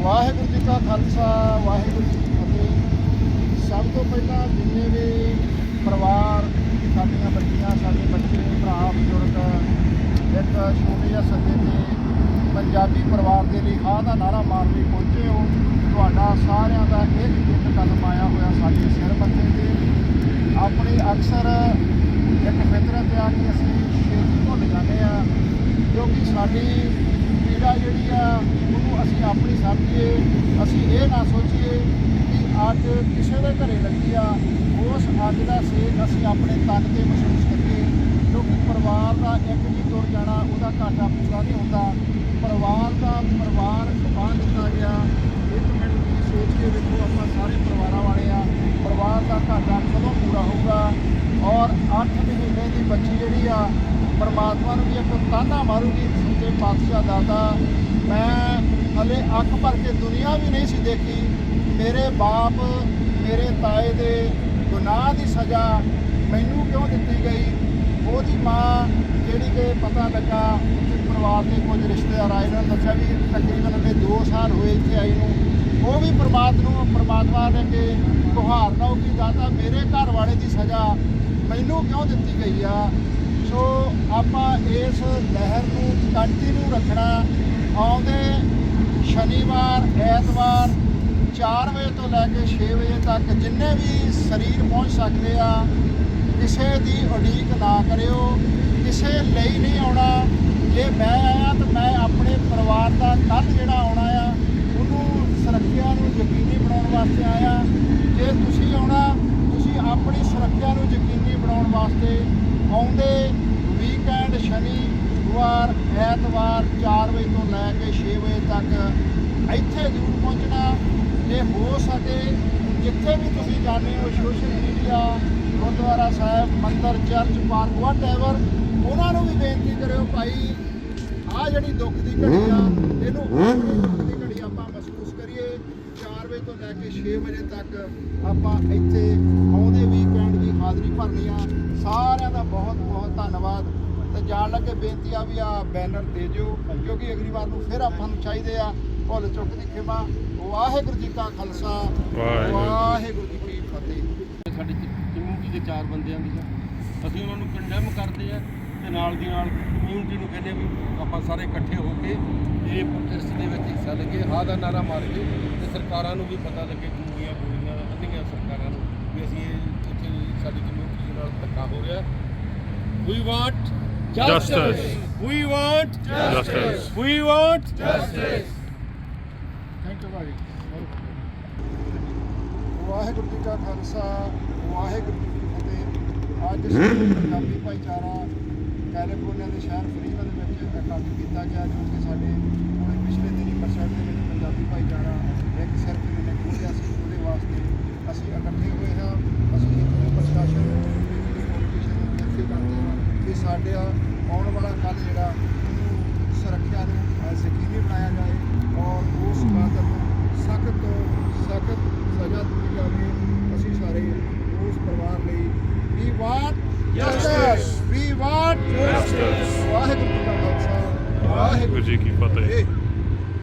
ਵਾਹਿਗੁਰੂ ਜੀ ਕਾ ਖਾਲਸਾ ਵਾਹਿਗੁਰੂ ਜੀ ਕੀ ਫਤਿਹ। ਸਭ ਤੋਂ ਪਹਿਲਾਂ ਜਿੰਨੇ ਵੀ ਪਰਿਵਾਰ, ਸਾਡੀਆਂ ਬੱਚੀਆਂ, ਸਾਡੇ ਬੱਚੇ, ਭਰਾ, ਬਜ਼ੁਰਗ ਇੱਕ ਛੋਟੇ ਜਿਹੇ ਸੱਦੇ ਤੇ ਪੰਜਾਬੀ ਪਰਿਵਾਰ ਦੇ ਲਈ ਆਹ ਦਾ ਨਾਰਾ ਮਾਰਨ ਲਈ ਪਹੁੰਚੇ ਹੋ। ਤੁਹਾਡਾ ਸਾਰਿਆਂ ਦਾ ਇੱਕ ਕਦਮ ਆਇਆ ਹੋਇਆ ਸਾਡੇ ਸਿਰ ਮੱਥੇ ਤੇ। ਆਪਣੀ ਅਕਸਰ ਇੱਕ ਫਿਤਰਤ ਆ ਕਿ ਅਸੀਂ ਛੇਤੀ ਭੁੱਲ ਜਾਂਦੇ ਆ, ਕਿਉਂਕਿ ਸਾਡੀ ਪੀੜਾ ਜਿਹੜੀ ਆ ਉਹਨੂੰ ਅਸੀਂ ਆਪਣੀ ਸਮਝੀਏ। ਅਸੀਂ ਇਹ ਨਾ ਸੋਚੀਏ ਕਿ ਅੱਜ ਕਿਸੇ ਦੇ ਘਰੇ ਲੱਗੀ ਆ, ਉਸ ਅੱਗ ਦਾ ਸੇਕ ਅਸੀਂ ਆਪਣੇ ਤਨ 'ਤੇ ਮਹਿਸੂਸ ਕਰੀਏ, ਕਿਉਂਕਿ ਪਰਿਵਾਰ ਦਾ ਇੱਕ ਜੀ ਤੁਰ ਜਾਣਾ ਉਹਦਾ ਘਾਟਾ ਪੂਰਾ ਨਹੀਂ ਹੁੰਦਾ। ਪਰਿਵਾਰ ਬਾਂਹ ਦਿੱਤਾ ਗਿਆ। ਇੱਕ ਮਿੰਟ ਦੀ ਸੋਚ ਕੇ ਵੇਖੋ, ਆਪਾਂ ਸਾਰੇ ਪਰਿਵਾਰਾਂ ਵਾਲੇ ਆ, ਪਰਿਵਾਰ ਦਾ ਘਾਟਾ ਕਦੋਂ ਪੂਰਾ ਹੋਊਗਾ। ਔਰ 8 ਮਹੀਨੇ ਦੀ ਬੱਚੀ ਜਿਹੜੀ ਆ, ਪਰਮਾਤਮਾ ਨੂੰ ਵੀ ਇੱਕ ਤਾਨਾ ਮਾਰੂਗੀ, ਸੱਚੇ ਪਾਤਸ਼ਾਹ ਦਾਤਾ ਮੈਂ ਹਲੇ ਅੱਖ ਭਰ ਕੇ ਦੁਨੀਆ ਵੀ ਨਹੀਂ ਸੀ ਦੇਖੀ। ਮੇਰੇ ਬਾਪ, ਮੇਰੇ ਤਾਏ ਦੇ ਗੁਨਾਹ ਦੀ ਸਜ਼ਾ ਮੈਨੂੰ ਕਿਉਂ ਦਿੱਤੀ ਗਈ। ਉਹਦੀ ਮਾਂ ਜਿਹੜੀ ਕਿ ਪਤਾ ਲੱਗਾ ਪਰਿਵਾਰ ਦੇ ਕੁਝ ਰਿਸ਼ਤੇਦਾਰ ਆਏ ਨੇ, ਦੱਸਿਆ ਵੀ ਤਕਰੀਬਨ ਅੱਗੇ 2 ਸਾਲ ਹੋਏ ਇੱਥੇ ਆਈ ਨੂੰ। ਉਹ ਵੀ ਪਰਮਾਤਮਾ ਦੇ ਅੱਗੇ ਗੁਹਾਰ ਲਾਓ ਕਿ ਦਾਤਾ ਮੇਰੇ ਘਰ ਵਾਲੇ ਦੀ ਸਜ਼ਾ ਮੈਨੂੰ ਕਿਉਂ ਦਿੱਤੀ ਗਈ ਆ। ਸੋ ਆਪਾਂ ਇਸ ਲਹਿਰ ਨੂੰ ਕੰਟੀਨਿਊ ਰੱਖਣਾ। ਆਉਂਦੇ ਸ਼ਨੀਵਾਰ, ਐਤਵਾਰ 4 ਵਜੇ ਤੋਂ ਲੈ ਕੇ 6 ਵਜੇ ਤੱਕ ਜਿੰਨੇ ਵੀ ਸਰੀਰ ਪਹੁੰਚ ਸਕਦੇ ਆ, ਕਿਸੇ ਦੀ ਉਡੀਕ ਨਾ ਕਰਿਓ, ਕਿਸੇ ਲਈ ਨਹੀਂ ਆਉਣਾ। ਜੇ ਮੈਂ ਆਇਆ ਤਾਂ ਮੈਂ ਆਪਣੇ ਪਰਿਵਾਰ ਦਾ ਕੱਲ੍ਹ ਜਿਹੜਾ ਆਉਣਾ ਆ ਉਹਨੂੰ ਸੁਰੱਖਿਆ ਨੂੰ ਯਕੀਨੀ ਬਣਾਉਣ ਵਾਸਤੇ ਆਇਆ। ਜੇ ਤੁਸੀਂ ਆਉਣਾ, ਤੁਸੀਂ ਆਪਣੀ ਸੁਰੱਖਿਆ ਨੂੰ ਯਕੀਨੀ ਬਣਾਉਣ ਵਾਸਤੇ ਆਉਂਦੇ ਵੀਕਐਂਡ ਸ਼ਨੀਵਾਰ, ਐਤਵਾਰ 4 ਵਜੇ ਤੋਂ ਲੈ ਕੇ 6 ਵਜੇ ਤੱਕ ਇੱਥੇ ਜ਼ਰੂਰ ਪਹੁੰਚਣਾ। ਜੇ ਹੋ ਸਕੇ ਜਿੱਥੇ ਵੀ ਤੁਸੀਂ ਜਾਂਦੇ ਹੋ, ਸੋਸ਼ਲ ਮੀਡੀਆ, ਗੁਰਦੁਆਰਾ ਸਾਹਿਬ, ਮੰਦਰ, ਚਰਚ, ਪਾਰਕ, ਵਾਟਐਵਰ, ਉਹਨਾਂ ਨੂੰ ਵੀ ਬੇਨਤੀ ਕਰਿਓ ਭਾਈ ਆਹ ਜਿਹੜੀ ਦੁੱਖ ਦੀ ਘੜੀ ਆ, ਇਹਨੂੰ ਦੁੱਖ ਦੀ ਘੜੀ ਆਪਾਂ ਮਹਿਸੂਸ ਕਰੀਏ। 4 ਵਜੇ ਤੋਂ ਲੈ ਕੇ 6 ਵਜੇ ਤੱਕ ਆਪਾਂ ਇੱਥੇ ਆਉਂਦੇ ਵੀਕਐਂਡ ਦੀ ਹਾਜ਼ਰੀ ਭਰਨੀ ਆ। ਸਾਰਿਆਂ ਦਾ ਬਹੁਤ ਬਹੁਤ ਧੰਨਵਾਦ। ਤੇ ਜਾਣ ਲੱਗੇ ਬੇਨਤੀ ਆ ਵੀ ਆ ਬੈਨਰ ਦੇ ਜਿਓ, ਕਿਉਂਕਿ ਅਗਲੀ ਵਾਰ ਨੂੰ ਫਿਰ ਆਪਾਂ ਨੂੰ ਚਾਹੀਦੇ ਆ। ਭੁੱਲ ਚੁੱਕ ਦੀ ਖਿਮਾ। ਵਾਹਿਗੁਰੂ ਜੀ ਕਾ ਖਾਲਸਾ ਵਾਹਿਗੁਰੂ ਜੀ ਕੀ ਫਤਿਹ। ਸਾਡੀ ਕਮਿਊਨਿਟੀ ਦੇ 4 ਬੰਦਿਆਂ ਦੀ ਅਸੀਂ ਉਹਨਾਂ ਨੂੰ ਕੰਡੈਮ ਕਰਦੇ ਆ ਤੇ ਨਾਲ ਦੀ ਨਾਲ ਕਮਿਊਨਿਟੀ ਨੂੰ ਕਹਿੰਦੇ ਵੀ ਆਪਾਂ ਸਾਰੇ ਇਕੱਠੇ ਹੋ ਕੇ ਇਹ ਪ੍ਰੋਟੈਸਟ ਦੇ ਵਿੱਚ ਹਿੱਸਾ ਲੱਗੇ, ਆਹ ਦਾ ਨਾਰਾ ਮਾਰ ਕੇ, ਤੇ ਸਰਕਾਰਾਂ ਨੂੰ ਵੀ ਪਤਾ ਲੱਗੇ, ਦੂਜੀਆਂ ਬੋਲੀਆਂ ਅੱਧੀਆਂ ਸਰਕਾਰਾਂ ਨੂੰ ਵੀ ਅਸੀਂ ਇੱਥੇ ਸਾਡੀ ਕਮਿਊਨਿਟੀ ਦੇ ਨਾਲ ਧੱਕਾ ਹੋ ਰਿਹਾ। We want justice. We want justice. We want justice. Thank you ਭਾਈ। ਵਾਹਿਗੁਰੂ ਜੀ ਕਾ ਖਾਲਸਾ ਵਾਹਿਗੁਰੂ ਜੀ ਕੀ ਫਤਿਹ। ਅੱਜ ਪੰਜਾਬੀ ਭਾਈਚਾਰਾ ਕੈਲੀਫੋਰਨੀਆ ਦੇ ਸ਼ਹਿਰ ਫਰੀਦਕੋਟ ਦੇ ਵਿੱਚ ਇਕੱਠ ਕੀਤਾ ਗਿਆ, ਜੋ ਕਿ ਸਾਡੇ ਹੁਣੇ ਪਿਛਲੇ ਦਿਨੀ ਅੰਮ੍ਰਿਤਸਰ ਦੇ ਵਿੱਚ ਪੰਜਾਬੀ ਭਾਈਚਾਰਾ ਇੱਕ ਸਿਰਫ ਜਿਹਨੇ ਖੋਲ੍ਹਿਆ ਸੀ, ਉਹਦੇ ਵਾਸਤੇ ਅਸੀਂ ਇਕੱਠੇ ਹੋਏ ਹਾਂ।